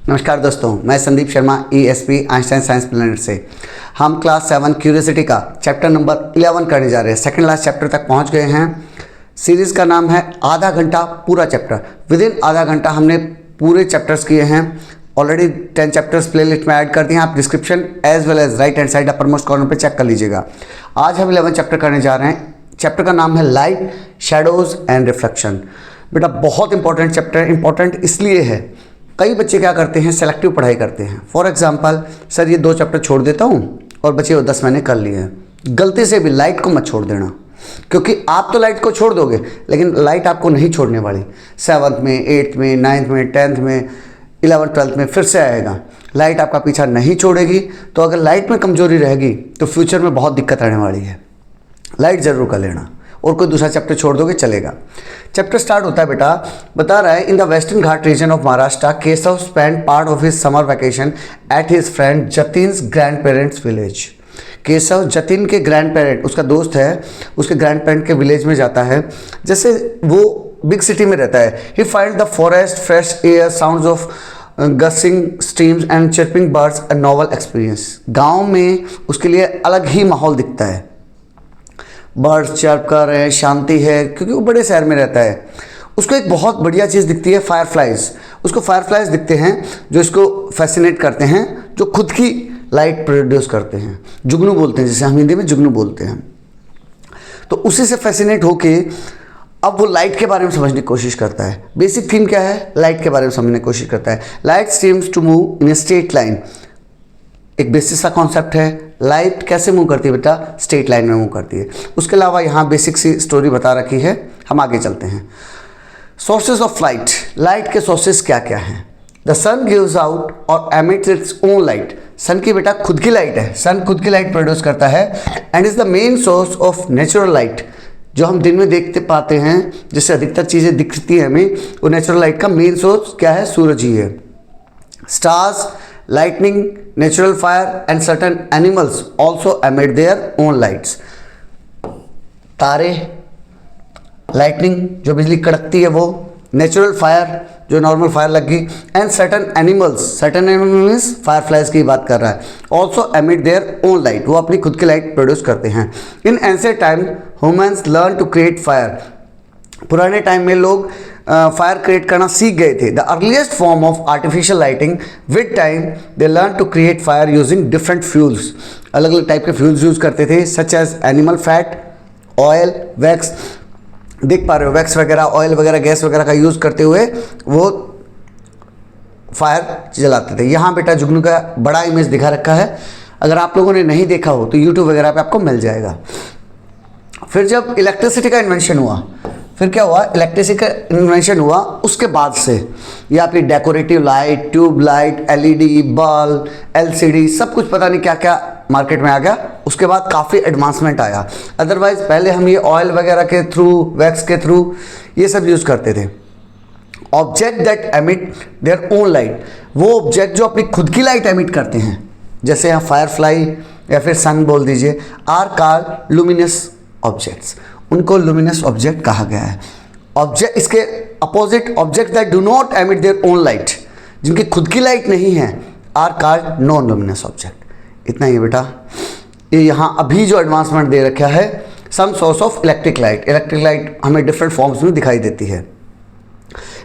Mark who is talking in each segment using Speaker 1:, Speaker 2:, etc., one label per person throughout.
Speaker 1: नमस्कार दोस्तों, मैं Sandeep Sharma ESP Einstein science planet से। हम क्लास 7 क्यूरियोसिटी का चैप्टर नंबर 11 करने जा रहे हैं। सेकंड लास्ट चैप्टर तक पहुंच गए हैं। सीरीज़ का नाम है आधा घंटा पूरा चैप्टर। विद इन आधा घंटा हमने पूरे चैप्टर्स किए हैं। ऑलरेडी 10 चैप्टर्स प्लेलिस्ट में ऐड कर दिए हैं। आप description as well as right hand side upper most corner पर चेक कर लीजिएगा। आज हम 11 चैप्टर करने जा रहे हैं। चैप्टर का नाम है लाइट, शैडोज़ एंड रिफ्लेक्शन। बेटा बहुत इंपॉर्टेंट चैप्टर है। इंपॉर्टेंट इसलिए है, कई बच्चे क्या करते हैं, सेलेक्टिव पढ़ाई करते हैं। फॉर एग्जांपल, सर ये 2 चैप्टर छोड़ देता हूँ और बचे वो 10 मैंने कर लिए हैं। गलती से भी लाइट को मत छोड़ देना, क्योंकि आप तो लाइट को छोड़ दोगे लेकिन लाइट आपको नहीं छोड़ने वाली। 7th में, 8th में, 9th में, 10th में, 11th 12th में फिर से आएगा। लाइट आपका पीछा नहीं छोड़ेगी। तो अगर लाइट में कमजोरी रहेगी तो फ्यूचर में बहुत दिक्कत आने वाली है। लाइट ज़रूर कर लेना, और कोई दूसरा चैप्टर छोड़ दोगे चलेगा। चैप्टर स्टार्ट होता है बेटा, बता रहा है in the western Ghat region of Maharashtra Keshav spend part of his summer vacation at his friend Jatin's grand parents village. Keshav Jatin के ग्रैंड पेरेंट, उसका दोस्त है, उसके ग्रैंड पेरेंट के विलेज में जाता है। जैसे वो बिग सिटी में रहता है। He find the forest, fresh air, sounds of gushing streams and chirping birds a novel experience. गाँव में उसके लिए अलग ही माहौल दिखता है। बर्ड्स चर्प कर रहे हैं, शांति है, क्योंकि वो बड़े शहर में रहता है। उसको एक बहुत बढ़िया चीज़ दिखती है, फायरफ्लाइज। उसको फायरफ्लाइज दिखते हैं जो इसको फैसिनेट करते हैं, जो खुद की लाइट प्रोड्यूस करते हैं। जुगनू बोलते हैं, जैसे हम हिंदी में जुगनू बोलते हैं। तो उसी से फैसिनेट होके अब वो लाइट के बारे में समझने की कोशिश करता है। बेसिक थीम क्या है, लाइट के बारे में समझने की कोशिश करता है। Light seems to move in a straight line, एक बेसिक सा कॉन्सेप्ट है। लाइट कैसे मूव करती है बेटा, स्ट्रेट लाइन में मूव करती है। उसके अलावा यहाँ बेसिक सी स्टोरी बता रखी है। हम आगे चलते हैं। सोर्सेज ऑफ लाइट, लाइट के सोर्सेज क्या क्या हैं। द सन गिव्स आउट और एमिट्स इट्स ओन लाइट। सन की बेटा खुद की लाइट है। सन खुद की लाइट प्रोड्यूस करता है and is the main source of natural light. जो हम दिन में देखते पाते हैं, जिससे अधिकतर चीज़ें दिखती हैं हमें, वो नेचुरल लाइट का मेन सोर्स क्या है, सूरज ही है। Stars, lightning, natural fire and certain animals also emit their own lights. तारे, lightning जो बिजली कड़कती है वो, natural fire जो नॉर्मल फायर लगी, and certain animals means fireflies की बात कर रहा है, also emit their own light, वो अपनी खुद की लाइट प्रोड्यूस करते हैं। In ancient time humans learn to create fire. पुराने टाइम में लोग फायर क्रिएट करना सीख गए थे। The earliest form of artificial lighting, with time they learn to create fire using different fuels. अलग अलग टाइप के फ्यूल्स यूज़ करते थे, such as animal fat, oil, wax. देख पा रहे हो, वैक्स वगैरह, ऑयल वगैरह, गैस वगैरह का यूज़ करते हुए वो फायर जलाते थे। यहाँ बेटा जुगनू का बड़ा इमेज दिखा रखा है। अगर आप लोगों ने नहीं देखा हो तो यूट्यूब वगैरह पे आपको मिल जाएगा। फिर जब इलेक्ट्रिसिटी का इन्वेंशन हुआ, फिर क्या हुआ, इलेक्ट्रिसिटी का इन्वेंशन हुआ, उसके बाद से ये आपकी decorative light, tube light, LED, bulb, LCD, सब कुछ पता नहीं क्या क्या मार्केट में आ गया। उसके बाद काफ़ी एडवांसमेंट आया। अदरवाइज पहले हम ये ऑयल वगैरह के थ्रू, वैक्स के थ्रू ये सब यूज़ करते थे। Object that emit their own light, वो ऑब्जेक्ट जो अपनी खुद की लाइट एमिट करते हैं, जैसे यहाँ फायरफ्लाई या फिर सन बोल दीजिए, आर कॉल्ड लुमिनस ऑब्जेक्ट्स। उनको लुमिनस ऑब्जेक्ट कहा गया है। ऑब्जेक्ट, इसके opposite object that do not emit their own light, जिनकी खुद की लाइट नहीं है, are called non luminous object. इतना ही बेटा। ये यहाँ अभी जो एडवांसमेंट दे रखा है, some source of electric light. Electric light हमें डिफरेंट फॉर्म्स में दिखाई देती है।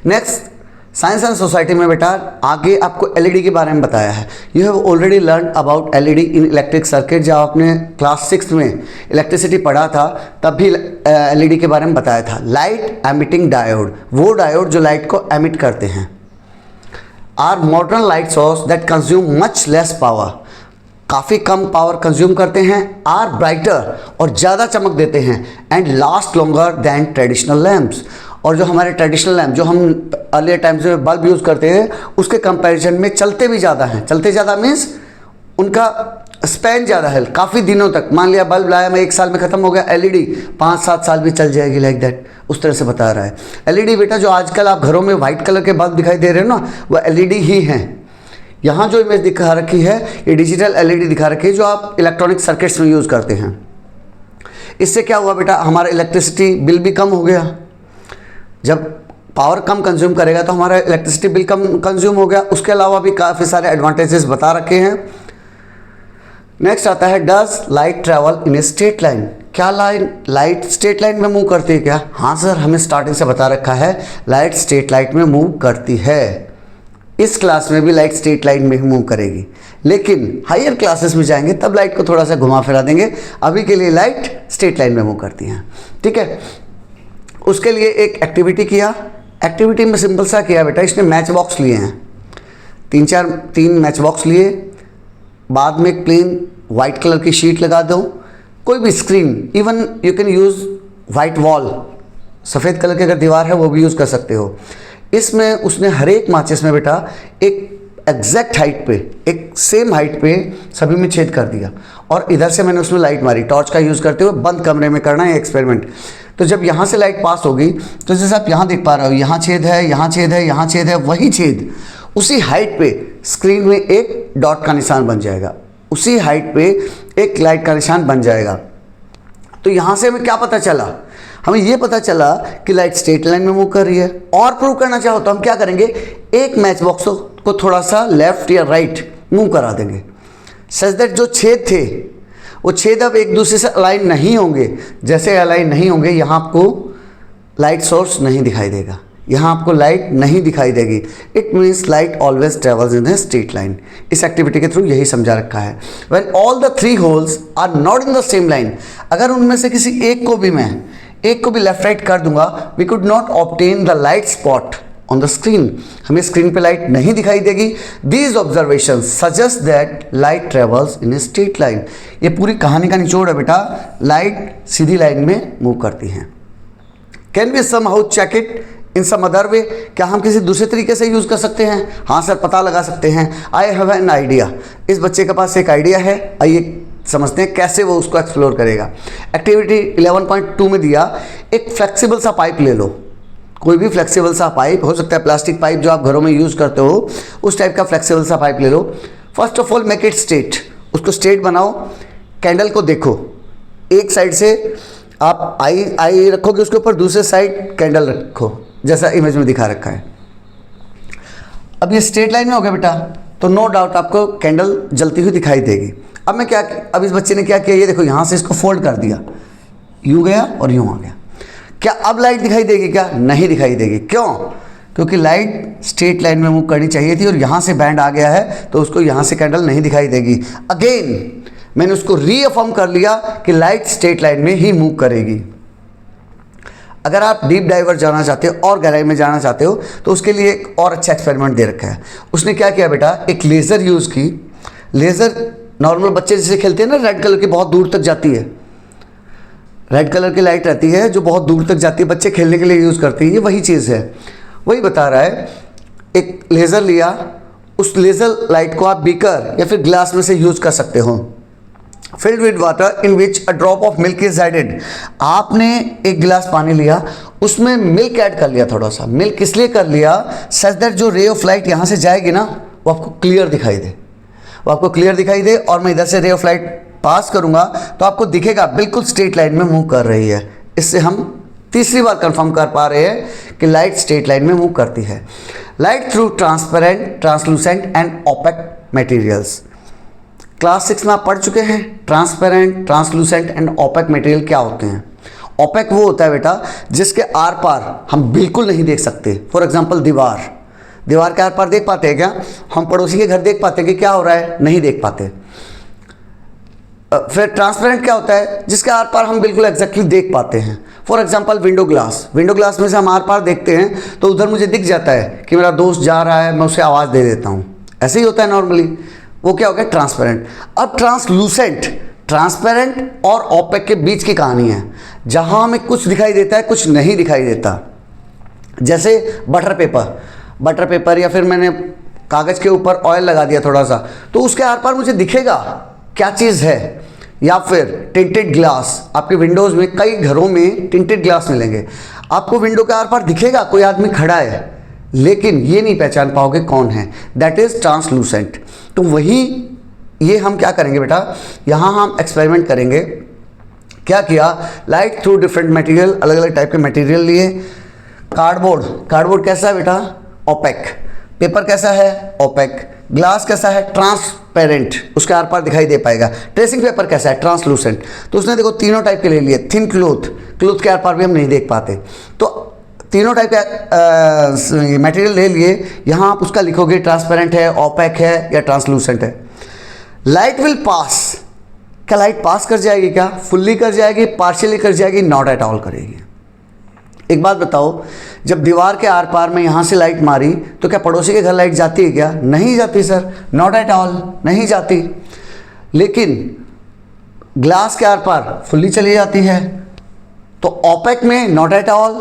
Speaker 1: नेक्स्ट, साइंस एंड सोसाइटी में बेटा आगे आपको LED के बारे में बताया है। You have already learn about LED in electric circuit. जब आपने क्लास 6 में इलेक्ट्रिसिटी पढ़ा था तब भी LED के बारे में बताया था। लाइट एमिटिंग डायोड, वो डायोड जो लाइट को एमिट करते हैं, are modern light source that consume much less power, काफ़ी कम पावर कंज्यूम करते हैं, आर ब्राइटर और ज़्यादा चमक देते हैं, and last longer than traditional lamps. और जो हमारे ट्रेडिशनल लैम्प, जो हम अर्लियर टाइम्स में बल्ब यूज़ करते हैं, उसके कंपैरिजन में चलते भी ज़्यादा हैं। चलते ज़्यादा मीन्स उनका स्पैन ज़्यादा है, काफ़ी दिनों तक। मान लिया बल्ब लाया मैं, 1 साल में ख़त्म हो गया, LED 5-7 साल भी चल जाएगी, लाइक दैट। उस तरह से बता रहा है। LED बेटा जो आजकल आप घरों में वाइट कलर के बल्ब दिखाई दे रहे हो ना, वह LED ही हैं। यहाँ जो इमेज दिखा रखी है ये डिजिटल LED दिखा रखी है, जो आप इलेक्ट्रॉनिक सर्किट्स में यूज़ करते हैं। इससे क्या हुआ बेटा, हमारा इलेक्ट्रिसिटी बिल भी कम हो गया। जब पावर कम कंज्यूम करेगा तो हमारा इलेक्ट्रिसिटी बिल कम कंज्यूम हो गया। उसके अलावा भी काफ़ी सारे एडवांटेजेस बता रखे हैं। नेक्स्ट आता है does light travel in a straight line. क्या लाइट स्ट्रेट लाइन में मूव करती है क्या? हाँ सर, हमें स्टार्टिंग से बता रखा है लाइट स्ट्रेट लाइन में मूव करती है। इस क्लास में भी लाइट स्ट्रेट लाइन में ही मूव करेगी, लेकिन हायर क्लासेस में जाएंगे तब लाइट को थोड़ा सा घुमा फिरा देंगे। अभी के लिए लाइट स्ट्रेट लाइन में मूव करती हैं, ठीक है। उसके लिए एक एक्टिविटी किया। एक्टिविटी में सिंपल सा किया बेटा, इसने मैच बॉक्स लिए हैं, तीन मैच बॉक्स लिए, बाद में एक प्लेन वाइट कलर की शीट लगा दो, कोई भी screen, even you can use white wall, सफ़ेद कलर की अगर दीवार है वो भी यूज़ कर सकते हो। इसमें उसने हर एक माचिस में बेटा एक एग्जैक्ट हाइट पे, एक सेम हाइट पे सभी में छेद कर दिया, और इधर से मैंने उसमें लाइट मारी, टॉर्च का यूज़ करते हुए। बंद कमरे में करना है एक्सपेरिमेंट। तो जब यहाँ से लाइट पास होगी तो जैसे आप यहाँ देख पा रहे हो, यहाँ छेद है, यहाँ छेद है, यहाँ छेद है, वही छेद उसी हाइट पे स्क्रीन में एक डॉट का निशान बन जाएगा, उसी हाइट पे एक लाइट का निशान बन जाएगा। तो यहाँ से हमें क्या पता चला? हमें ये पता चला कि लाइट स्ट्रेट लाइन में मूव कर रही है। और प्रूव करना चाहो तो हम क्या करेंगे, एक मैच बॉक्स को थोड़ा सा लेफ्ट या राइट मूव करा देंगे, सच दैट जो छेद थे वो छेद अब एक दूसरे से अलाइन नहीं होंगे। जैसे अलाइन नहीं होंगे, यहाँ आपको लाइट सोर्स नहीं दिखाई देगा, यहाँ आपको लाइट नहीं दिखाई देगी। It means light always travels in the straight line. इस एक्टिविटी के थ्रू यही समझा रखा है। When all the three holes are not in the same line, अगर उनमें से किसी एक को भी लेफ्ट राइट कर दूंगा, we could not obtain the light spot on the screen, हमें स्क्रीन पे लाइट नहीं दिखाई देगी। These observation suggest that light travels in a straight line. ये पूरी कहानी का निचोड़ है बेटा, लाइट सीधी लाइन में मूव करती हैं। Can we somehow check it in some other way, क्या हम किसी दूसरे तरीके से यूज़ कर सकते हैं? हाँ सर, पता लगा सकते हैं। I have an idea. इस बच्चे के पास एक आइडिया है, आइए समझते हैं कैसे वो उसको एक्सप्लोर करेगा। एक्टिविटी 11.2 में दिया, एक फ्लेक्सिबल सा पाइप ले लो, कोई भी फ्लेक्सिबल सा पाइप हो सकता है, प्लास्टिक पाइप जो आप घरों में यूज़ करते हो उस टाइप का फ्लेक्सिबल सा पाइप ले लो। First of all make it straight, उसको स्ट्रेट बनाओ। कैंडल को देखो, एक साइड से आप आई रखोगे उसके ऊपर, दूसरे साइड कैंडल रखो, जैसा इमेज में दिखा रखा है। अब ये स्ट्रेट लाइन में हो गया बेटा, तो नो डाउट आपको कैंडल जलती हुई दिखाई देगी। अब इस बच्चे ने क्या किया, ये देखो, यहाँ से इसको फोल्ड कर दिया, यूँ गया और यूँ आ गया। क्या अब लाइट दिखाई देगी क्या? नहीं दिखाई देगी। क्यों? क्योंकि लाइट स्ट्रेट लाइन में मूव करनी चाहिए थी और यहाँ से बैंड आ गया है, तो उसको यहाँ से कैंडल नहीं दिखाई देगी। अगेन मैंने उसको रीअफर्म कर लिया कि लाइट स्ट्रेट लाइन में ही मूव करेगी। अगर आप डीप डाइवर जाना चाहते हो और गहराई में जाना चाहते हो तो उसके लिए एक और अच्छा एक्सपेरिमेंट दे रखा है। उसने क्या किया बेटा, एक लेज़र यूज़ की। लेज़र नॉर्मल बच्चे जैसे खेलते हैं ना, रेड कलर की बहुत दूर तक जाती है, रेड कलर की लाइट रहती है जो बहुत दूर तक जाती है, बच्चे खेलने के लिए यूज़ करते हैं। ये वही चीज़ है, वही बता रहा है। एक लेज़र लिया, उस लेज़र लाइट को आप बीकर या फिर ग्लास में से यूज़ कर सकते हो। Filled with water in which a drop of milk is added. आपने एक गिलास पानी लिया, उसमें मिल्क ऐड कर लिया, थोड़ा सा मिल्क इसलिए कर लिया सच दैट जो रे ऑफ लाइट यहाँ से जाएगी ना वो आपको क्लियर दिखाई दे, और मैं इधर से रे ऑफ लाइट पास करूँगा तो आपको दिखेगा बिल्कुल स्ट्रेट लाइन में मूव कर रही है। इससे हम तीसरी बार कंफर्म कर पा रहे हैं कि लाइट स्ट्रेट लाइन में मूव करती है। Light through transparent, translucent and opaque materials. Class 6 में आप पढ़ चुके हैं transparent, translucent and opaque material क्या होते हैं। ओपेक वो होता है बेटा जिसके आर पार हम बिल्कुल नहीं देख सकते। फॉर एग्जांपल दीवार के आर पार देख पाते हैं क्या? हम पड़ोसी के घर देख पाते हैं कि क्या हो रहा है? नहीं देख पाते। फिर ट्रांसपेरेंट क्या होता है? जिसके आर पार हम बिल्कुल एग्जैक्टली देख पाते हैं। फॉर एग्जांपल विंडो ग्लास में से हम आर पार देखते हैं तो उधर मुझे दिख जाता है कि मेरा दोस्त जा रहा है, मैं उसे आवाज़ दे देता हूँ। ऐसे ही होता है नॉर्मली। वो क्या हो गया? ट्रांसपेरेंट। अब ट्रांसलूसेंट, ट्रांसपेरेंट और ओपेक के बीच की कहानी है, जहाँ हमें कुछ दिखाई देता है, कुछ नहीं दिखाई देता। जैसे बटर पेपर या फिर मैंने कागज़ के ऊपर ऑयल लगा दिया थोड़ा सा, तो उसके आर पार मुझे दिखेगा क्या चीज़ है। या फिर टिंटेड ग्लास, आपके विंडोज़ में कई घरों में टिंटेड ग्लास मिलेंगे, आपको विंडो के आर पार दिखेगा कोई आदमी खड़ा है, लेकिन ये नहीं पहचान पाओगे कौन है। That is translucent. तो वही ये हम क्या करेंगे बेटा, यहाँ हम एक्सपेरिमेंट करेंगे। क्या किया? लाइट थ्रू डिफरेंट मटेरियल, अलग अलग टाइप के मटेरियल लिए, कार्डबोर्ड, कार्डबोर्ड कैसा है बेटा? ओपेक। पेपर कैसा है? ओपेक। ग्लास कैसा है? ट्रांसपेरेंट, उसके आर पार दिखाई दे पाएगा। ट्रेसिंग पेपर कैसा है? ट्रांसलूसेंट। तो उसने देखो तीनों टाइप के ले लिए। थिन क्लोथ, क्लोथ के आर पार भी हम नहीं देख पाते, तो तीनों टाइप का मटेरियल ले लिए। यहाँ आप उसका लिखोगे ट्रांसपेरेंट है, ओपेक है या ट्रांसलूसेंट है। लाइट विल पास, क्या लाइट पास कर जाएगी? क्या फुल्ली कर जाएगी, पार्शियली कर जाएगी? नॉट एट ऑल करेगी। एक बात बताओ, जब दीवार के आर पार में यहाँ से लाइट मारी तो क्या पड़ोसी के घर लाइट जाती है क्या? नहीं जाती सर, नॉट एट ऑल, नहीं जाती। लेकिन ग्लास के आर पार फुल्ली चली जाती है। तो ओपेक में नॉट एट ऑल,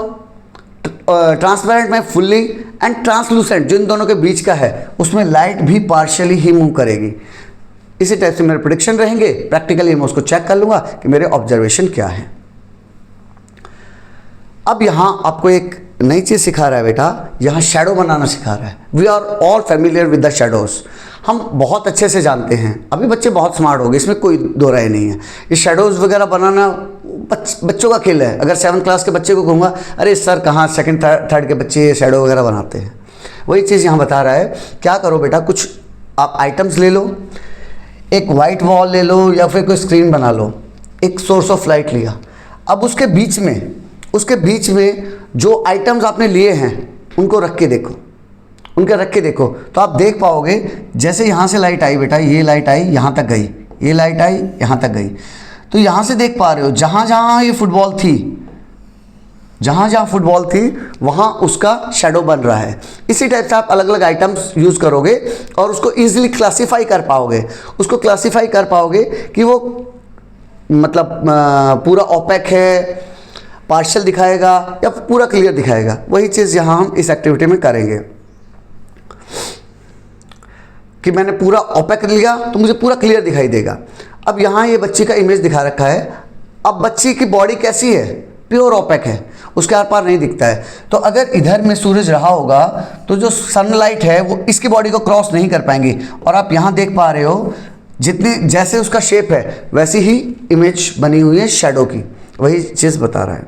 Speaker 1: ट्रांसपेरेंट में फुल्ली, एंड ट्रांसलूसेंट जिन दोनों के बीच का है उसमें लाइट भी पार्शियली ही मूव करेगी। इसी टाइप से मेरे प्रेडिक्शन रहेंगे। प्रैक्टिकली मैं उसको चेक कर लूँगा कि मेरे ऑब्जर्वेशन क्या है। अब यहाँ आपको एक नई चीज़ सिखा रहा है बेटा, यहाँ शैडो बनाना सिखा रहा है। We are all familiar with the shadows, हम बहुत अच्छे से जानते हैं। अभी बच्चे बहुत स्मार्ट हो गए, इसमें कोई दो राय नहीं है। ये शैडोज़ वगैरह बनाना बच्चों का खेल है। अगर 7th क्लास के बच्चे को कहूँगा, अरे सर कहाँ 2nd थर्ड के बच्चे ये शैडो वगैरह बनाते हैं, वही चीज़ यहाँ बता रहा है। क्या करो बेटा, कुछ आप आइटम्स ले लो, एक वाइट वॉल ले लो या फिर कोई स्क्रीन बना लो। एक सोर्स ऑफ लाइट लिया, अब उसके बीच में जो आइटम्स आपने लिए हैं उनको रख के देखो, तो आप देख पाओगे जैसे यहाँ से लाइट आई बेटा, ये लाइट आई यहाँ तक गई, ये लाइट आई यहाँ तक गई। तो यहाँ से देख पा रहे हो जहाँ जहाँ ये फुटबॉल थी वहाँ उसका शैडो बन रहा है। इसी टाइप से आप अलग अलग आइटम्स यूज़ करोगे और उसको ईजिली क्लासीफाई कर पाओगे कि वो मतलब पूरा ओपेक है, पार्शियल दिखाएगा या पूरा क्लियर दिखाएगा। वही चीज़ यहाँ हम इस एक्टिविटी में करेंगे कि मैंने पूरा ओपेक लिया तो मुझे पूरा क्लियर दिखाई देगा। अब यहाँ ये बच्ची का इमेज दिखा रखा है। अब बच्ची की बॉडी कैसी है? प्योर ओपेक है, उसके आर पार नहीं दिखता है। तो अगर इधर में सूरज रहा होगा तो जो सनलाइट है वो इसकी बॉडी को क्रॉस नहीं कर पाएंगी। और आप यहाँ देख पा रहे हो जितनी जैसे उसका शेप है वैसी ही इमेज बनी हुई है शैडो की, वही चीज़ बता रहा है।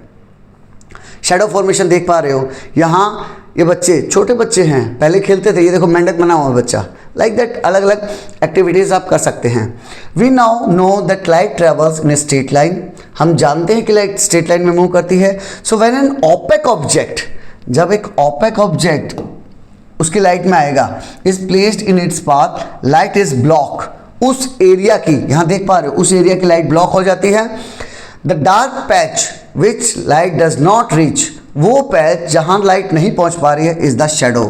Speaker 1: शैडो फॉर्मेशन देख पा रहे हो। यहाँ ये बच्चे छोटे बच्चे हैं, पहले खेलते थे, ये देखो मेंढक बना हुआ बच्चा। लाइक दैट अलग अलग एक्टिविटीज़ आप कर सकते हैं। We now know that light travels in a straight line, हम जानते हैं कि लाइट स्ट्रेट लाइन में मूव करती है। So when an opaque object, जब एक ओपेक ऑब्जेक्ट उसकी लाइट में आएगा, is placed in its path, light is block, उस एरिया की, यहाँ देख पा रहे हो उस एरिया की लाइट ब्लॉक हो जाती है। The dark patch which light does not reach, वो पैच जहाँ लाइट नहीं पहुँच पा रही है, इज द शैडो।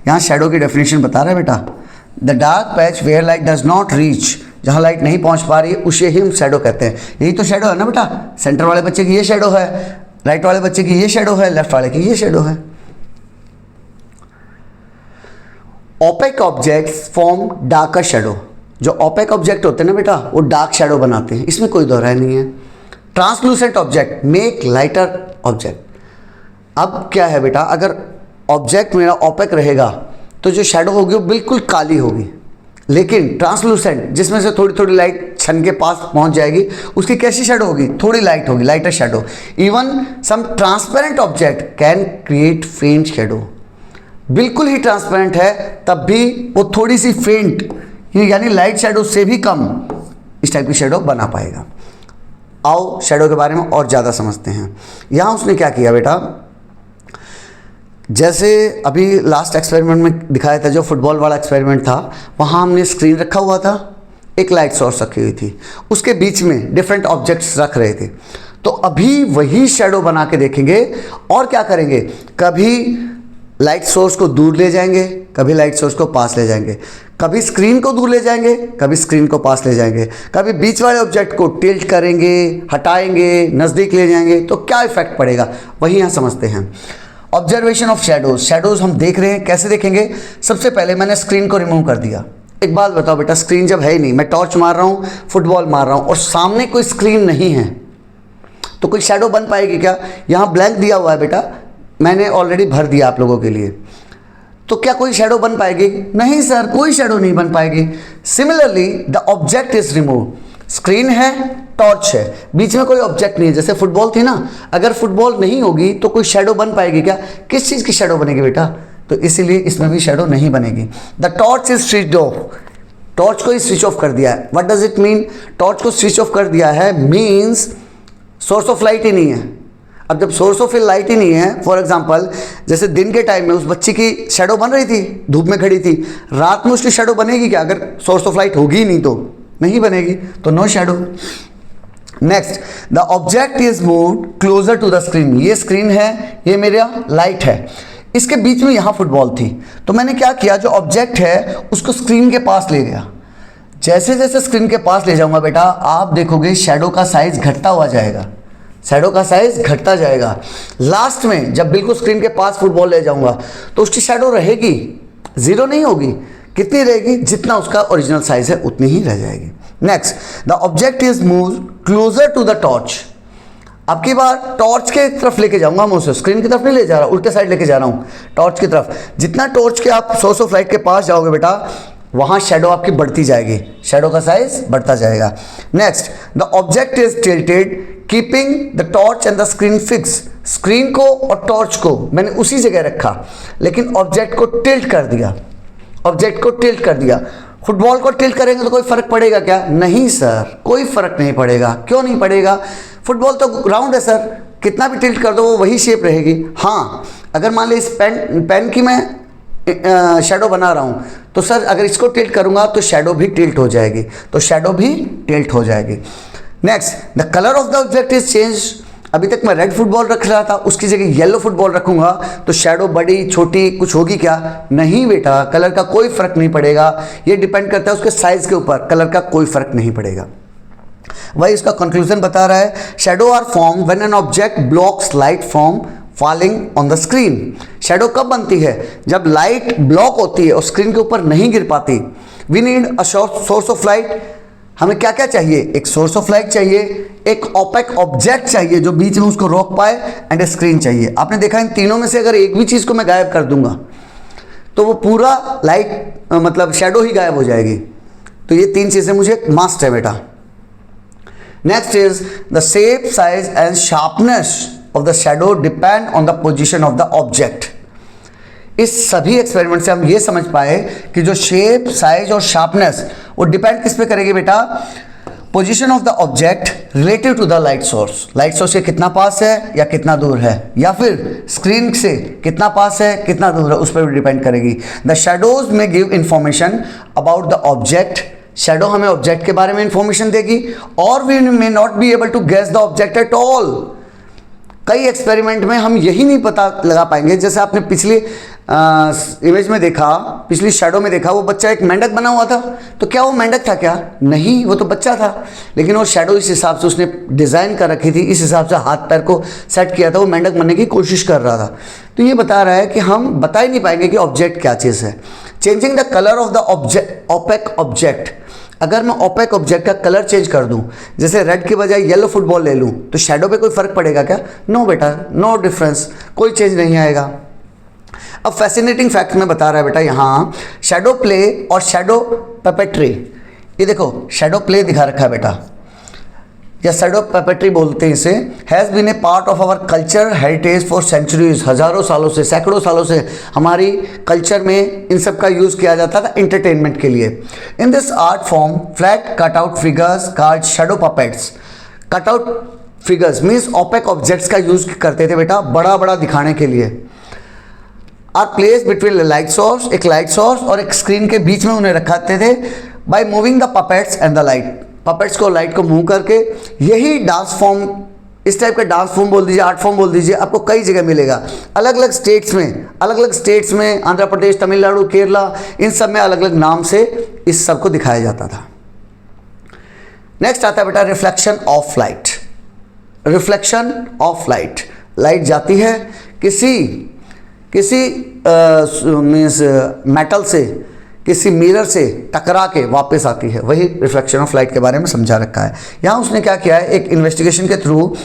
Speaker 1: यहाँ शैडो की डेफिनेशन बता रहा है बेटा, the dark patch where light does not reach, जहाँ लाइट नहीं पहुँच पा रही है उसे ही हम शैडो कहते हैं। यही तो शैडो है ना बेटा, सेंटर वाले बच्चे की ये शैडो है, राइट वाले बच्चे की ये शैडो है, लेफ्ट वाले की ये शैडो है। Opaque objects form darker shadow, जो ओपेक ऑब्जेक्ट होते हैं ना बेटा वो डार्क शैडो बनाते हैं, इसमें कोई दो राय नहीं है। Translucent object make lighter object. अब क्या है बेटा, अगर ऑब्जेक्ट मेरा ओपेक रहेगा तो जो शैडो होगी वो बिल्कुल काली होगी, लेकिन ट्रांसलूसेंट जिसमें से थोड़ी थोड़ी लाइट छन के पास पहुंच जाएगी, उसकी कैसी शैडो होगी? थोड़ी लाइट होगी, lighter shadow. Even some transparent object can create faint shadow, बिल्कुल ही ट्रांसपेरेंट है तब भी वो थोड़ी सी फेंट यानी लाइट शैडो से भी कम इस टाइप की शैडो बना पाएगा। आओ शैडो के बारे में और ज़्यादा समझते हैं। यहाँ उसने क्या किया बेटा, जैसे अभी लास्ट एक्सपेरिमेंट में दिखाया था, जो फुटबॉल वाला एक्सपेरिमेंट था, वहाँ हमने स्क्रीन रखा हुआ था, एक लाइट सोर्स रखी हुई थी, उसके बीच में डिफरेंट ऑब्जेक्ट्स रख रहे थे। तो अभी वही शैडो बना के देखेंगे और क्या करेंगे, कभी लाइट सोर्स को दूर ले जाएंगे, कभी लाइट सोर्स को पास ले जाएंगे, कभी स्क्रीन को दूर ले जाएंगे, कभी स्क्रीन को पास ले जाएंगे, कभी बीच वाले ऑब्जेक्ट को टिल्ट करेंगे, हटाएंगे, नज़दीक ले जाएंगे, तो क्या इफेक्ट पड़ेगा वही यहाँ समझते हैं। ऑब्जर्वेशन ऑफ शैडोज, शैडोज हम देख रहे हैं, कैसे देखेंगे? सबसे पहले मैंने स्क्रीन को रिमूव कर दिया। एक बात बताओ बेटा, स्क्रीन जब है ही नहीं, मैं टॉर्च मार रहा हूँ, फुटबॉल मार रहा हूँ और सामने कोई स्क्रीन नहीं है, तो कोई शैडो बन पाएगी क्या? यहाँ ब्लैंक दिया हुआ है बेटा, मैंने ऑलरेडी भर दिया आप लोगों के लिए, तो क्या कोई शैडो बन पाएगी? नहीं सर, कोई शैडो नहीं बन पाएगी। Similarly the object is remove, screen है टॉर्च है, बीच में कोई ऑब्जेक्ट नहीं है। जैसे फुटबॉल थी ना, अगर फुटबॉल नहीं होगी तो कोई शेडो बन पाएगी क्या? किस चीज़ की शेडो बनेगी बेटा? तो इसीलिए इसमें भी शेडो नहीं बनेगी। The torch is switched off, torch को ही स्विच ऑफ कर दिया है। What does it mean? Torch को स्विच ऑफ कर दिया है मीन्स सोर्स ऑफ लाइट ही नहीं है। अब जब सोर्स ऑफ लाइट ही नहीं है, फॉर एग्जांपल जैसे दिन के टाइम में उस बच्ची की शेडो बन रही थी, धूप में खड़ी थी, रात में उसकी शेडो बनेगी क्या? अगर सोर्स ऑफ लाइट होगी ही नहीं तो नहीं बनेगी, तो no shadow. Next, the object is moved closer to the screen. ये स्क्रीन है, ये मेरा लाइट है, इसके बीच में यहाँ फुटबॉल थी, तो मैंने क्या किया, जो ऑब्जेक्ट है उसको स्क्रीन के पास ले गया। जैसे जैसे स्क्रीन के पास ले जाऊंगा बेटा, आप देखोगे शेडो का साइज घटता हुआ जाएगा, शेडो का साइज घटता जाएगा। लास्ट में जब बिल्कुल स्क्रीन के पास फुटबॉल ले जाऊंगा तो उसकी शेडो रहेगी, जीरो नहीं होगी। कितनी रहेगी? जितना उसका ओरिजिनल साइज है उतनी ही रह जाएगी। Next, the object is move closer to the torch. अब की बार टॉर्च के तरफ लेके जाऊंगा मैं उसे, स्क्रीन की तरफ नहीं ले जा रहा, उल्टे साइड लेके जा रहा हूँ टॉर्च की तरफ। जितना टॉर्च के आप सोर्स ऑफ लाइट के पास जाओगे बेटा, वहां शेडो आपकी बढ़ती जाएगी, शेडो का साइज बढ़ता जाएगा। Next, the object is tilted keeping the torch and the screen fix. Screen को और टॉर्च को मैंने उसी जगह रखा, लेकिन ऑब्जेक्ट को टिल्ट कर दिया, ऑब्जेक्ट को टिल्ट कर दिया। फुटबॉल को टिल्ट करेंगे तो कोई फर्क पड़ेगा क्या? नहीं सर, कोई फर्क नहीं पड़ेगा। क्यों नहीं पड़ेगा? फुटबॉल तो राउंड है सर, कितना भी टिल्ट कर दो वो वही शेप रहेगी। हाँ, अगर मान ली इस पेन की मैं शेडो बना रहा हूँ, तो सर अगर इसको टिल्ट करूँगा तो शेडो भी टिल्ट हो जाएगी, तो शेडो भी टिल्ट हो जाएगी। Next, the colour of the object is change. अभी तक मैं रेड फुटबॉल रख रहा था, उसकी जगह येलो फुटबॉल रखूंगा तो शेडो बड़ी छोटी कुछ होगी क्या? नहीं बेटा, कलर का कोई फर्क नहीं पड़ेगा। ये डिपेंड करता है उसके साइज के ऊपर, कलर का कोई फर्क नहीं पड़ेगा। वही इसका कंक्लूजन बता रहा है, shadow are form when an object blocks light from falling on the screen. Shadow कब बनती है? जब लाइट ब्लॉक होती है और स्क्रीन के ऊपर नहीं गिर पाती। We need a source of light. हमें क्या क्या चाहिए? एक सोर्स ऑफ लाइट चाहिए, एक ओपेक ऑब्जेक्ट चाहिए जो बीच में उसको रोक पाए, एंड ए स्क्रीन चाहिए। आपने देखा इन तीनों में से अगर एक भी चीज़ को मैं गायब कर दूंगा तो वो पूरा लाइट मतलब शेडो ही गायब हो जाएगी। तो ये तीन चीज़ें मुझे मस्ट है बेटा। Next is the shape, size and sharpness of the shadow depend on the position of the object. इस सभी एक्सपेरिमेंट से हम ये समझ पाए कि जो शेप, साइज और शार्पनेस वो डिपेंड किस पे करेगी बेटा? Position of the object relative to the light source. Light source के कितना पास है या कितना दूर है, या फिर स्क्रीन से कितना पास है कितना दूर है, उस पर भी डिपेंड करेगी। The shadows may give information about the object. Shadow हमें ऑब्जेक्ट के बारे में इंफॉर्मेशन देगी, और we may not be able to guess the object at all. कई एक्सपेरिमेंट में हम यही नहीं पता लगा पाएंगे। जैसे आपने पिछली इमेज में देखा, पिछली शैडो में देखा, वो बच्चा एक मेंढक बना हुआ था, तो क्या वो मेंढक था क्या? नहीं, वो तो बच्चा था, लेकिन वो शैडो इस हिसाब से उसने डिज़ाइन कर रखी थी, इस हिसाब से हाथ पैर को सेट किया था, वो मेंढक बनने की कोशिश कर रहा था। तो ये बता रहा है कि हम बता ही नहीं पाएंगे कि ऑब्जेक्ट क्या चीज़ है। Changing the colour of the object, opaque object. अगर मैं ओपेक ऑब्जेक्ट का कलर चेंज कर दूं, जैसे रेड की बजाय येलो फुटबॉल ले लूं, तो शैडो पे कोई फर्क पड़ेगा क्या? नो बेटा, नो डिफरेंस, कोई चेंज नहीं आएगा। अब फैसिनेटिंग फैक्ट में बता रहा है बेटा यहाँ, शैडो प्ले और शैडो पपेट्री। ये देखो शैडो प्ले दिखा रखा है बेटा, या शैडो पपेट्री बोलते हैं इसे। Has been a part of our culture heritage for centuries. हज़ारों सालों से, सैकड़ों सालों से हमारी कल्चर में इन सब का यूज़ किया जाता था एंटरटेनमेंट के लिए। In this art form flat cut out figures called shadow puppets. Cut out figures means opaque objects का यूज़ करते थे बेटा, बड़ा बड़ा दिखाने के लिए। Are place between light source, एक लाइट सोर्स और एक स्क्रीन के बीच में उन्हें रखाते थे, by moving the puppets and the light. Puppets को, लाइट को मूव करके। यही डांस फॉर्म, इस टाइप का डांस फॉर्म बोल दीजिए, आर्ट फॉर्म बोल दीजिए, आपको कई जगह मिलेगा, अलग अलग स्टेट्स में, आंध्र प्रदेश, तमिलनाडु, केरला, इन सब में अलग अलग नाम से इस सब को दिखाया जाता था। नेक्स्ट आता है बेटा reflection of light. Reflection of light, light जाती है किसी मीन्स मेटल से, किसी मिरर से टकरा के वापस आती है, वही रिफ्लेक्शन ऑफ लाइट के बारे में समझा रखा है। यहाँ उसने क्या किया है, एक इन्वेस्टिगेशन के थ्रू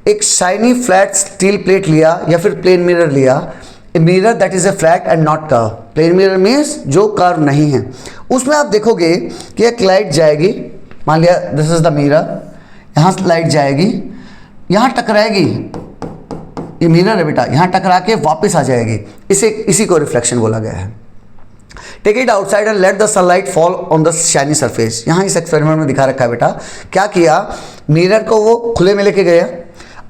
Speaker 1: एक शाइनी फ्लैट स्टील प्लेट लिया या फिर प्लेन मिरर लिया, a mirror that is a flat and not curve. Plane mirror means जो कर्व नहीं है। उसमें आप देखोगे कि एक लाइट जाएगी, मान लिया दिस इज द मिरर, यहाँ लाइट जाएगी, यहाँ टकराएगी, ये मिरर है बेटा, यहाँ टकरा के वापस आ जाएगी, इसी को रिफ्लेक्शन बोला गया है। Take it outside and let the sunlight fall on the shiny surface. यहाँ इस एक्सपेरिमेंट में दिखा रखा है बेटा, क्या किया, मिरर को वो खुले में लेके गया।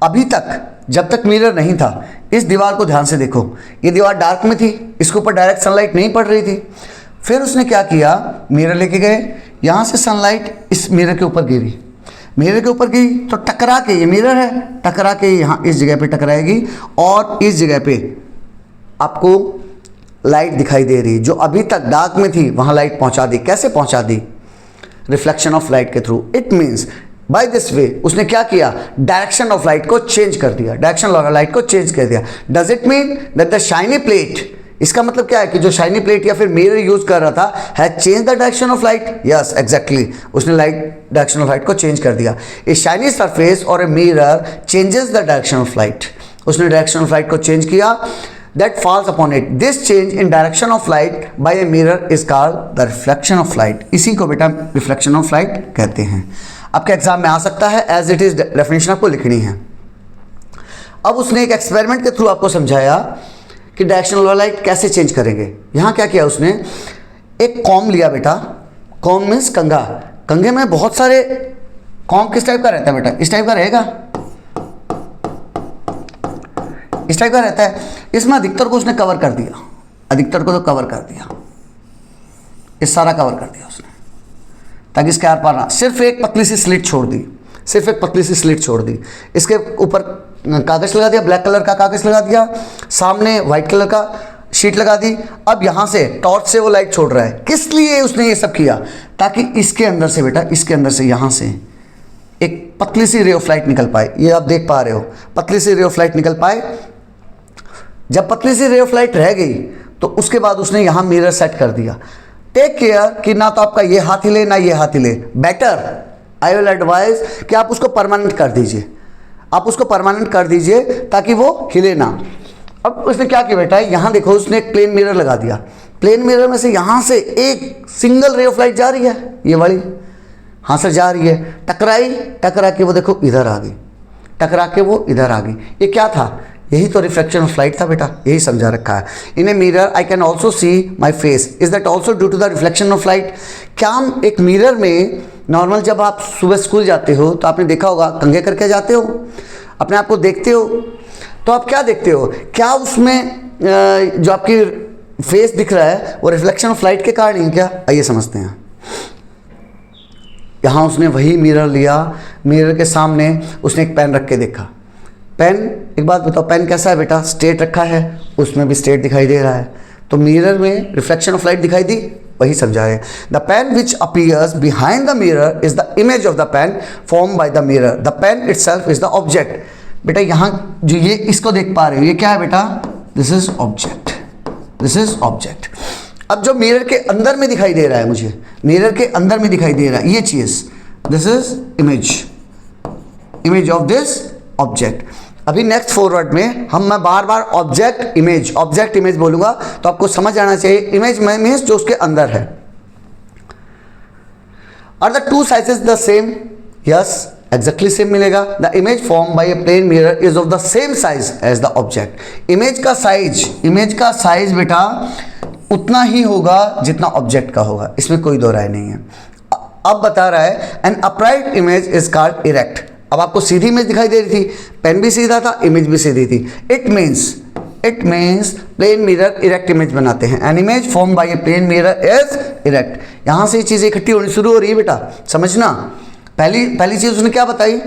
Speaker 1: अभी तक जब तक मिरर नहीं था, इस दीवार को ध्यान से देखो, ये दीवार डार्क में थी, इसके ऊपर डायरेक्ट सनलाइट नहीं पड़ रही थी। फिर उसने क्या किया, मिरर लेके गए, यहाँ से सनलाइट इस मिरर के ऊपर गिरी, मिरर के ऊपर गई तो टकरा के, ये मिरर है, टकरा के यहाँ इस जगह पे टकराएगी और इस जगह पे आपको लाइट दिखाई दे रही, जो अभी तक डार्क में थी वहाँ लाइट पहुँचा दी। कैसे पहुँचा दी, रिफ्लेक्शन ऑफ लाइट के through. It means by this way उसने क्या किया, डायरेक्शन ऑफ लाइट को चेंज कर दिया, डायरेक्शन ऑफ लाइट को चेंज कर दिया। Does it mean that the shiny plate, इसका मतलब क्या है कि जो शाइनी प्लेट या फिर मिरर यूज कर रहा था has change the direction of light. Yes exactly, उसने लाइट डायरेक्शन ऑफ लाइट को चेंज कर दिया। ए शाइनी सरफेस और a mirror changes the direction of light, उसने डायरेक्शन ऑफ लाइट को चेंज किया, that falls upon it. This change in direction of light by a mirror is called the reflection of light. इसी को बेटा reflection of light कहते हैं। आपके exam में आ सकता है, as it is डेफिनेशन आपको लिखनी है। अब उसने एक एक्सपेरिमेंट के थ्रू आपको समझाया कि डायरेक्शन ऑफ लाइट कैसे चेंज करेंगे। यहाँ क्या किया उसने, एक कॉम लिया बेटा, कॉम मीन्स कंघा, कंघे में बहुत सारे, कॉम किस टाइप का रहता है बेटा, इस टाइप का रहेगा, इस टाइप का रहता है। इसमें अधिकतर को उसने कवर कर दिया, अधिकतर को तो कवर कर दिया, इस सारा कवर कर दिया उसने, ताकि इसके आर पार ना, सिर्फ एक पतली सी स्लिट छोड़ दी, सिर्फ एक पतली सी स्लिट छोड़ दी। इसके ऊपर कागज लगा दिया, ब्लैक कलर का कागज लगा दिया, सामने वाइट कलर का शीट लगा दी। अब यहाँ से टॉर्च से वो लाइट छोड़ रहा है। किस लिए उसने ये सब किया, ताकि इसके अंदर से बेटा, इसके अंदर से यहाँ से एक पतली सी रे ऑफ लाइट निकल पाए। ये आप देख पा रहे हो, पतली सी रे ऑफ लाइट निकल पाए। जब पतली सी रे ऑफ लाइट रह गई तो उसके बाद उसने यहाँ मिरर सेट कर दिया। टेक केयर कि ना तो आपका ये हाथ हिले ना ये हाथ हिले। बेटर आई विल एडवाइज कि आप उसको परमानेंट कर दीजिए, आप उसको परमानेंट कर दीजिए ताकि वो हिले ना। अब उसने क्या किया बेटा, यहाँ देखो उसने एक प्लेन मिरर लगा दिया, प्लेन मिरर में से यहाँ से एक सिंगल रे ऑफ लाइट जा रही है, ये वाली हाँ से जा रही है, टकराई, टकरा के वो देखो इधर आ गई, टकरा के वो इधर आ गई। ये क्या था, यही तो रिफ्लेक्शन ऑफ लाइट था बेटा, यही समझा रखा है। In a mirror I can also see my face, is that also due to the reflection of light. क्या हम एक मिरर में नॉर्मल जब आप सुबह स्कूल जाते हो तो आपने देखा होगा कंघे करके जाते हो, अपने आप को देखते हो, तो आप क्या देखते हो, क्या उसमें जो आपकी फेस दिख रहा है वो रिफ्लेक्शन ऑफ लाइट के कारण ही क्या, आइए समझते हैं। यहाँ उसने वही मिरर लिया, मिरर के सामने उसने एक पेन रख के देखा। पेन, एक बात बताओ, पेन कैसा है बेटा, स्ट्रेट रखा है, उसमें भी स्ट्रेट दिखाई दे रहा है, तो मिरर में रिफ्लेक्शन ऑफ लाइट दिखाई दी, वही समझा है। The pen which appears behind the mirror is the image of the pen form by the mirror, the pen itself is the object. बेटा यहाँ जो ये इसको देख पा रहे हो, ये क्या है बेटा, this is object, this is object. अब जो मिरर के अंदर में दिखाई दे रहा है, मुझे मिरर के अंदर में दिखाई दे रहा है ये चीज, this is image, image of this object. अभी नेक्स्ट फॉरवर्ड में मैं बार बार ऑब्जेक्ट इमेज बोलूंगा तो आपको समझ आना चाहिए। इमेज मीन्स जो उसके अंदर है। Are the two sizes the same, yes exactly same मिलेगा। The image form by a plane mirror is of the same size as the object. Image का साइज बेटा उतना ही होगा जितना ऑब्जेक्ट का होगा, इसमें कोई दो राय नहीं है। अब बता रहा है an upright image is called erect. अब आपको सीधी इमेज दिखाई दे रही थी, पेन भी सीधा था, इमेज भी सीधी थी। It means plane mirror erect image बनाते हैं। An image form by a plane mirror is erect. यहां से ये चीजें इकट्ठी होनी शुरू हो रही है बेटा, समझना। पहली चीज उसने क्या बताई,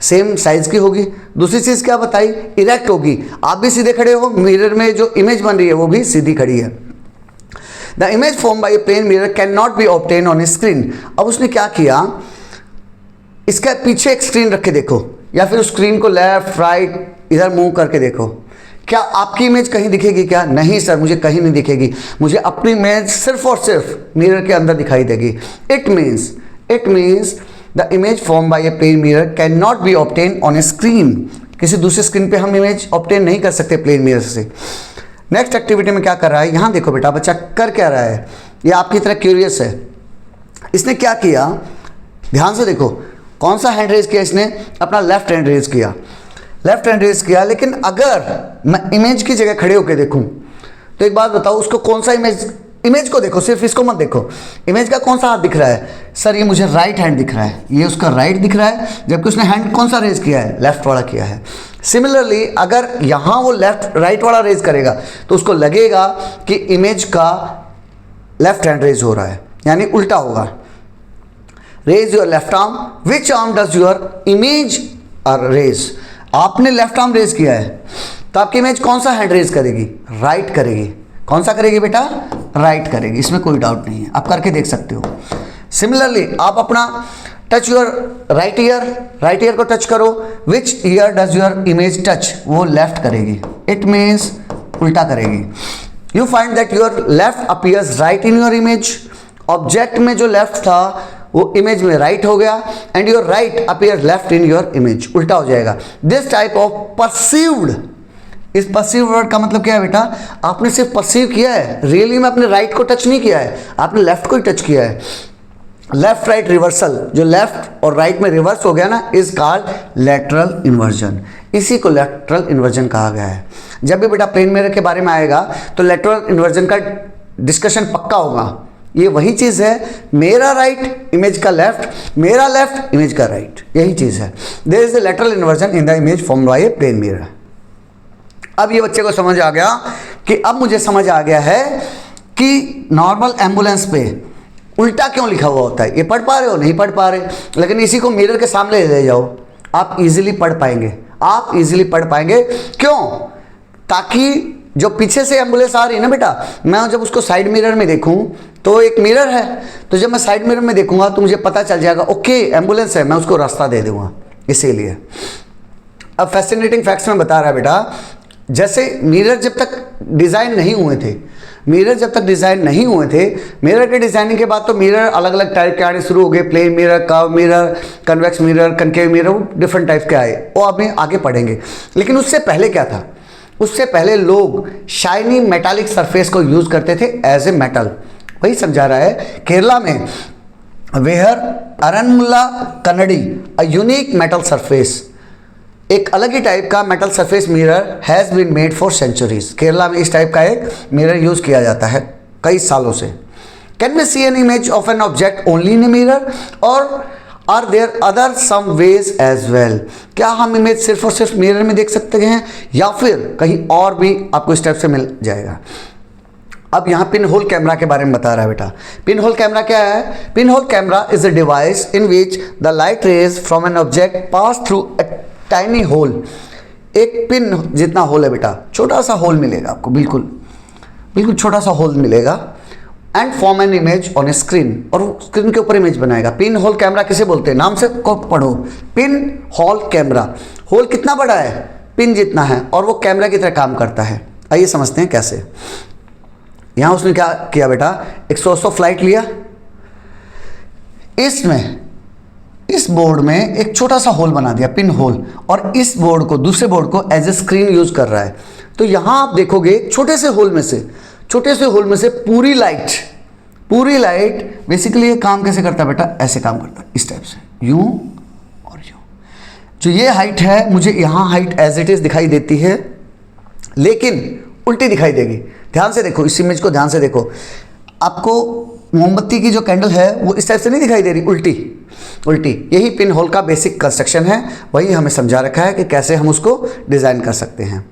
Speaker 1: सेम साइज की होगी। दूसरी चीज क्या बताई, इरेक्ट होगी। आप भी सीधे खड़े हो, मिरर में जो इमेज बन रही है वो भी सीधी खड़ी है। The image form by a plane mirror can not be obtain on a screen. अब उसने क्या किया, इसके पीछे एक स्क्रीन रख के देखो, या फिर उस स्क्रीन को लेफ्ट राइट इधर मूव करके देखो, क्या आपकी इमेज कहीं दिखेगी क्या? नहीं सर, मुझे कहीं नहीं दिखेगी, मुझे अपनी इमेज सिर्फ और सिर्फ मिरर के अंदर दिखाई देगी। It means the image form by a plane mirror can not be obtain on a screen. किसी दूसरे स्क्रीन पे हम इमेज ऑब्टेन नहीं कर सकते प्लेन मिरर से। नेक्स्ट एक्टिविटी में क्या कर रहा है, यहाँ देखो बेटा, बच्चा कर क्या रहा है, ये आपकी तरह क्यूरियस है। इसने क्या किया, ध्यान से देखो, कौन सा हैंड रेज किया इसने? अपना लेफ्ट हैंड रेज किया, लेफ्ट हैंड रेज किया। लेकिन अगर मैं इमेज की जगह खड़े होकर देखूं तो एक बात बताओ, उसको कौन सा इमेज को देखो, सिर्फ इसको मत देखो। इमेज का कौन सा हाथ दिख रहा है? सर ये मुझे राइट हैंड दिख रहा है, ये उसका राइट दिख रहा है, जबकि उसने हैंड कौन सा रेज किया है? लेफ्ट वाला किया है। सिमिलरली अगर यहाँ वो लेफ्ट राइट वाला रेज करेगा तो उसको लगेगा कि इमेज का लेफ्ट हैंड रेज हो रहा है, यानी उल्टा होगा। Raise your left arm, which arm does your image are raise? आपने लेफ्ट आर्म रेज किया है तो आपकी इमेज कौन सा हैंड रेज करेगी? राइट करेगी। कौन सा करेगी बेटा? राइट करेगी, इसमें कोई डाउट नहीं है, आप करके देख सकते हो। सिमिलरली आप अपना टच योर राइट ईयर को टच करो, which year does your image touch? वो लेफ्ट करेगी, इट मीन्स उल्टा करेगी। You find that your left appears right in your image, object में जो लेफ्ट था वो इमेज में राइट हो गया, and your right appear left in your image, उल्टा हो जाएगा। दिस टाइप ऑफ परसीव्ड, इस परसीव वर्ड का मतलब क्या है बेटा? आपने सिर्फ परसीव किया है, रियली में आपने राइट को टच नहीं किया है, आपने लेफ्ट को ही टच किया है। लेफ्ट राइट रिवर्सल, जो लेफ्ट और राइट में रिवर्स हो गया ना, इज कॉल्ड लेटरल इन्वर्जन। इसी को लेटरल इन्वर्जन कहा गया है। जब भी बेटा प्लेन मिरर के बारे में आएगा तो लेटरल इन्वर्जन का डिस्कशन पक्का होगा। ये वही चीज़ है, मेरा राइट इमेज का लेफ्ट, मेरा लेफ्ट इमेज का राइट, यही चीज़ है। There is a lateral inversion in the image formed by a plane mirror. अब ये बच्चे को समझ आ गया कि अब मुझे समझ आ गया है कि नॉर्मल एम्बुलेंस पे उल्टा क्यों लिखा हुआ होता है। ये पढ़ पा रहे हो? नहीं पढ़ पा रहे, लेकिन इसी को मिरर के सामने ले जाओ, आप इजीली पढ़ पाएंगे, आप इजीली पढ़ पाएंगे। क्यों? ताकि जो पीछे से एम्बुलेंस आ रही है ना बेटा, मैं जब उसको साइड मिरर में देखूं तो एक मिरर है, तो जब मैं साइड मिरर में देखूंगा तो मुझे पता चल जाएगा ओके एम्बुलेंस है, मैं उसको रास्ता दे दूंगा। इसीलिए अब फैसिनेटिंग फैक्ट्स में बता रहा है बेटा, जैसे मिरर जब तक डिज़ाइन नहीं हुए थे, मिरर के डिज़ाइनिंग के बाद तो मिरर अलग अलग टाइप के आने शुरू हो गए, plane mirror, curve mirror, convex mirror, concave mirror, different type के आए, वो आप आगे पढ़ेंगे। लेकिन उससे पहले क्या था? उससे पहले लोग शाइनी मेटालिक सरफेस को यूज़ करते थे एज ए मेटल। वही समझा रहा है, केरला में where Aranmula Kannadi a unique metal surface, एक अलग ही टाइप का metal surface mirror has been made for centuries. Kerala में इस टाइप का एक मिरर यूज़ किया जाता है कई सालों से। Can we see an image of an object only in a mirror or are there other some ways as well? क्या हम इमेज सिर्फ और सिर्फ मिरर में देख सकते हैं या फिर कहीं और भी आपको इस टाइप से मिल जाएगा? अब यहाँ पिन होल कैमरा के बारे में बता रहा है बेटा। पिन होल कैमरा क्या है? Pin hole camera is a device in which the light rays from an object pass through a tiny hole. एक पिन जितना होल है बेटा, छोटा सा होल मिलेगा आपको, बिल्कुल छोटा सा होल मिलेगा, and form an image on a screen, और स्क्रीन के ऊपर इमेज बनाएगा। पिन होल कैमरा किसे बोलते हैं? नाम से को पढ़ो, पिन होल कैमरा। होल कितना बड़ा है? पिन जितना है, और वो कैमरा की तरह काम करता है। आइए समझते हैं कैसे। यहाँ उसने क्या किया बेटा, 180 फ्लाइट लिया, इसमें इस बोर्ड में एक छोटा सा होल बना दिया, पिन होल, और इस बोर्ड को, दूसरे बोर्ड को एज ए स्क्रीन यूज कर रहा है। तो यहाँ आप देखोगे छोटे से होल में से पूरी लाइट बेसिकली ये काम कैसे करता है बेटा? ऐसे काम करता है, इस टाइप से, यूं और यूं। जो ये हाइट है, मुझे यहाँ हाइट एज इट इज दिखाई देती है, लेकिन उल्टी दिखाई देगी। ध्यान से देखो, इस इमेज को ध्यान से देखो, आपको मोमबत्ती की जो कैंडल है वो इस टाइप से नहीं दिखाई दे रही, उल्टी। यही पिन होल का बेसिक कंस्ट्रक्शन है, वही हमें समझा रखा है कि कैसे हम उसको डिज़ाइन कर सकते हैं।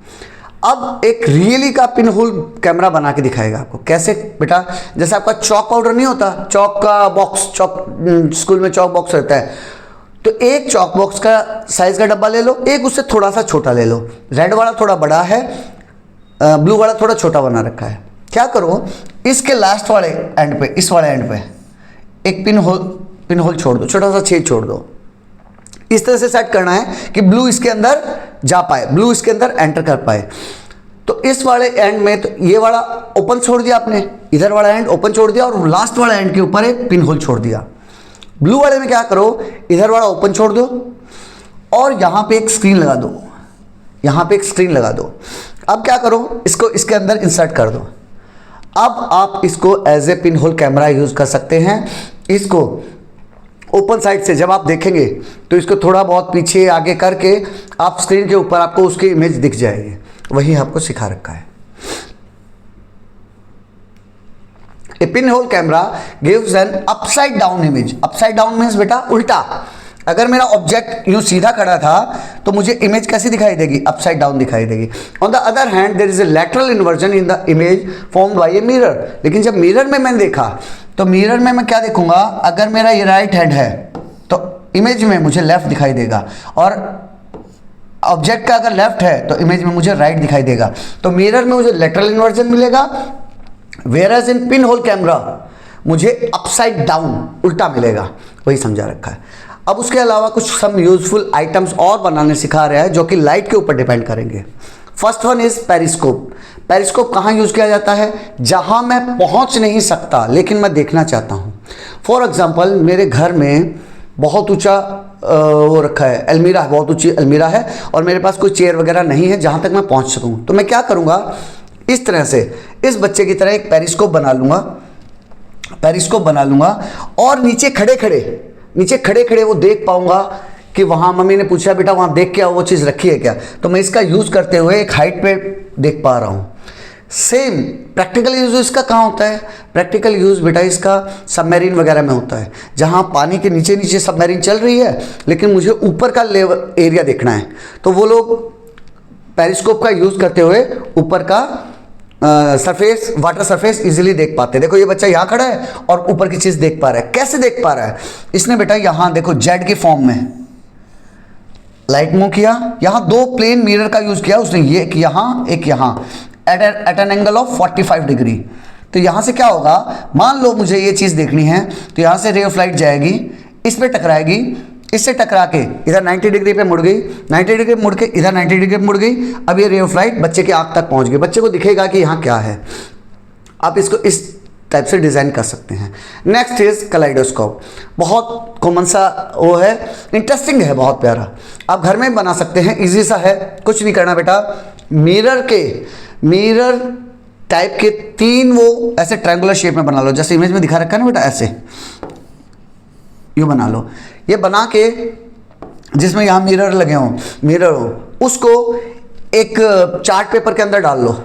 Speaker 1: अब एक रियली का पिन होल कैमरा बना के दिखाएगा आपको। कैसे बेटा? जैसे आपका चौक पाउडर नहीं होता, चौक का बॉक्स, स्कूल में चौक बॉक्स रहता है, तो एक चौक बॉक्स का साइज का डब्बा ले लो, एक उससे थोड़ा सा छोटा ले लो। रेड वाला थोड़ा बड़ा है, ब्लू वाला थोड़ा छोटा बना रखा है। क्या करो, इसके लास्ट वाले एंड पे, इस वाले एंड पे एक पिन होल छोड़ दो, छोटा सा छेद छोड़ दो। इस तरह से सेट करना है कि ब्लू इसके अंदर जा पाए, ब्लू इसके अंदर एंटर कर पाए। तो इस वाले एंड में तो ये वाला ओपन छोड़ दिया आपने, इधर वाला एंड ओपन छोड़ दिया, और लास्ट वाला एंड के ऊपर एक पिन होल छोड़ दिया। ब्लू वाले में क्या करो, इधर वाला ओपन छोड़ दो और यहाँ पे एक स्क्रीन लगा दो, अब क्या करो, इसको इसके अंदर इंसर्ट कर दो। अब आप इसको as a pin hole camera use कर सकते हैं। इसको ओपन साइड से जब आप देखेंगे तो इसको थोड़ा बहुत पीछे आगे करके आप स्क्रीन के ऊपर आपको उसकी इमेज दिख जाएगी, वही आपको सिखा रखा है। A pin hole camera gives an upside down image. Upside down means बेटा उल्टा। अगर मेरा ऑब्जेक्ट यूं सीधा खड़ा था तो मुझे इमेज कैसी दिखाई देगी? अपसाइड डाउन दिखाई देगी। On the other hand there is a lateral inversion in the image formed by a mirror. लेकिन जब मिरर में मैंने देखा तो मिरर में मैं क्या देखूंगा? अगर मेरा ये राइट हैंड है तो इमेज में मुझे लेफ्ट दिखाई देगा, और ऑब्जेक्ट का अगर लेफ्ट है तो इमेज में मुझे राइट दिखाई देगा। तो मिरर में मुझे लैटरल इन्वर्जन मिलेगा, वेयरएज इन पिन होल कैमरा मुझे अपसाइड डाउन उल्टा मिलेगा। वही समझा रखा है। अब उसके अलावा कुछ सम यूजफुल आइटम्स और बनाने सिखा रहा है जो कि लाइट के ऊपर डिपेंड करेंगे। First one is periscope. Periscope कहाँ यूज किया जाता है? जहां मैं पहुंच नहीं सकता लेकिन मैं देखना चाहता हूं। फॉर एग्जाम्पल मेरे घर में बहुत ऊंचा वो रखा है, अलमीरा, बहुत ऊंची अलमीरा है और मेरे पास कोई चेयर वगैरह नहीं है जहां तक मैं पहुंच सकूं। तो मैं क्या करूंगा? इस तरह से इस बच्चे की तरह एक पेरिस्कोप बना लूंगा, पेरिस्कोप बना लूंगा और नीचे खड़े खड़े वो देख पाऊंगा कि वहां मम्मी ने पूछा बेटा वहां देख क्या वो चीज़ रखी है क्या, तो मैं इसका यूज़ करते हुए एक हाइट पे देख पा रहा हूं। सेम प्रैक्टिकल यूज़ इसका कहाँ होता है? प्रैक्टिकल यूज़ बेटा इसका सबमरीन वगैरह में होता है, जहां पानी के नीचे नीचे सबमरीन चल रही है लेकिन मुझे ऊपर का लेवल एरिया देखना है, तो वो लोग पेरिस्कोप का यूज़ करते हुए ऊपर का सरफेस, वाटर सरफेस इजीली देख पाते हैं। देखो ये बच्चा यहाँ खड़ा है और ऊपर की चीज़ देख पा रहा है। कैसे देख पा रहा है? इसने बेटा यहाँ देखो जेड के फॉर्म में लाइट मूव किया, यहाँ दो प्लेन मिरर का यूज किया उसने, ये एक यहाँ एक यहाँ, at an angle of 45 degree. तो यहाँ से क्या होगा? मान लो मुझे ये चीज़ देखनी है तो यहाँ से रे ऑफ लाइट जाएगी, इस पर टकराएगी, इससे टकरा के इधर 90 डिग्री पे मुड़ गई, 90 डिग्री मुड़ के इधर 90 डिग्री पे मुड़ गई। अब ये रे ऑफ लाइट बच्चे की आंख तक पहुंच गई, बच्चे को दिखेगा कि यहाँ क्या है। आप इसको इस टाइप से डिज़ाइन कर सकते हैं। Next is kaleidoscope. बहुत कॉमन सा वो है, इंटरेस्टिंग है, बहुत प्यारा। आप घर में बना सकते हैं, इजी सा है, कुछ नहीं करना बेटा। मिरर टाइप के 3 वो ऐसे ट्रायंगुलर शेप में बना लो, जैसे इमेज में दिखा रखा है ना बेटा, ऐसे यूँ बना लो। ये बना के जिसमें यहाँ मिरर लगे हों, मिरर हो, उसको एक चार्ट पेपर के अंदर डाल लो।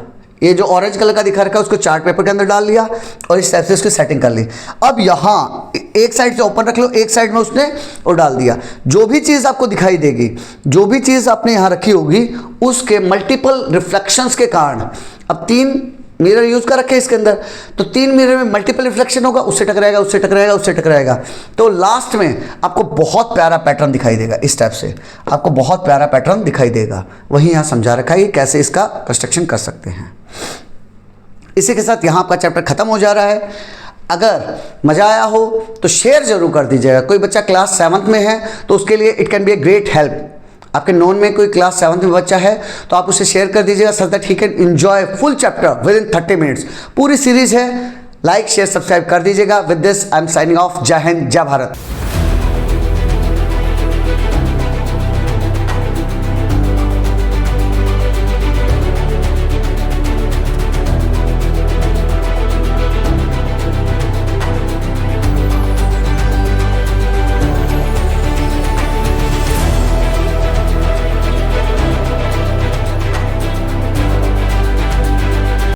Speaker 1: ये जो ऑरेंज कलर का दिखा रखा है उसको चार्ट पेपर के अंदर डाल लिया और इस टाइप से उसकी सेटिंग कर ली। अब यहाँ एक साइड से ओपन रख लो, एक साइड में उसने वो डाल दिया। जो भी चीज़ आपको दिखाई देगी, जो भी चीज़ आपने यहाँ रखी होगी, उसके मल्टीपल रिफ्लेक्शंस के कारण, अब 3 मिरर यूज कर रखे इसके अंदर, तो 3 मिरर में मल्टीपल रिफ्लेक्शन होगा, उससे टकराएगा, उससे टकराएगा, उससे टकराएगा, तो लास्ट में आपको बहुत प्यारा पैटर्न दिखाई देगा। इस टाइप से आपको बहुत प्यारा पैटर्न दिखाई देगा। वही यहाँ समझा रखा है कैसे इसका कंस्ट्रक्शन कर सकते हैं। इसी के साथ यहाँ आपका चैप्टर खत्म हो जा रहा है। अगर मज़ा आया हो तो शेयर जरूर कर दीजिएगा। कोई बच्चा क्लास 7th में है तो उसके लिए it can be a great help. आपके नोन में कोई क्लास 7th में बच्चा है तो आप उसे शेयर कर दीजिएगा, so that he can enjoy full chapter with in 30 minutes. पूरी सीरीज है, लाइक शेयर सब्सक्राइब कर दीजिएगा। With this I am signing off. जय हिंद, जय भारत।